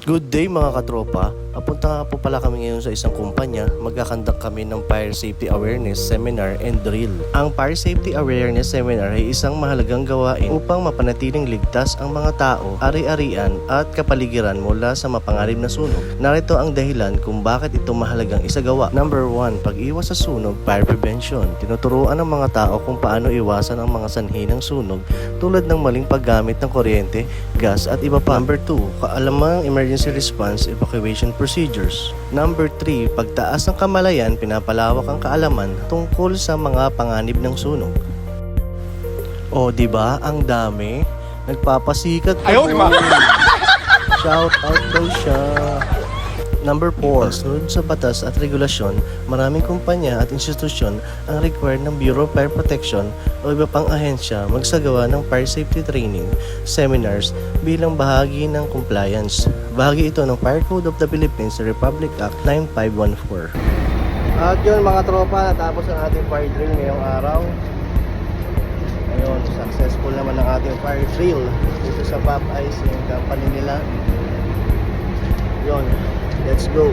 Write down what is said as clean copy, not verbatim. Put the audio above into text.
Good day mga katropa, papunta nga po pala kami ngayon sa isang kumpanya. Magkakandak kami ng Fire Safety Awareness Seminar and Drill. Ang Fire Safety Awareness Seminar ay isang mahalagang gawain upang mapanatiling ligtas ang mga tao, ari-arian at kapaligiran mula sa mapanganib na sunog. Narito ang dahilan kung bakit ito mahalagang isagawa. Number 1, pag-iwas sa sunog, fire prevention. Tinuturuan ng mga tao kung paano iwasan ang mga sanhi ng sunog tulad ng maling paggamit ng kuryente, gas at iba pa. Number 2, kaalamang emergency response evacuation procedures. Number 3, pagtaas ng kamalayan, pinapalawak ang kaalaman tungkol sa mga panganib ng sunog. O, di ba? Ang dami. Nagpapasikat pa. Ayaw, ma. Shout out daw siya. Number 4, sunod sa batas at regulasyon, maraming kumpanya at institusyon ang required ng Bureau of Fire Protection o iba pang ahensya magsagawa ng fire safety training, seminars bilang bahagi ng compliance. Bahagi ito ng Fire Code of the Philippines Republic Act 9514. At yun mga tropa, natapos ang ating fire drill ngayong araw. Ayun, successful naman ang ating fire drill dito sa Pop Ice, yung company nila. Yun, let's go.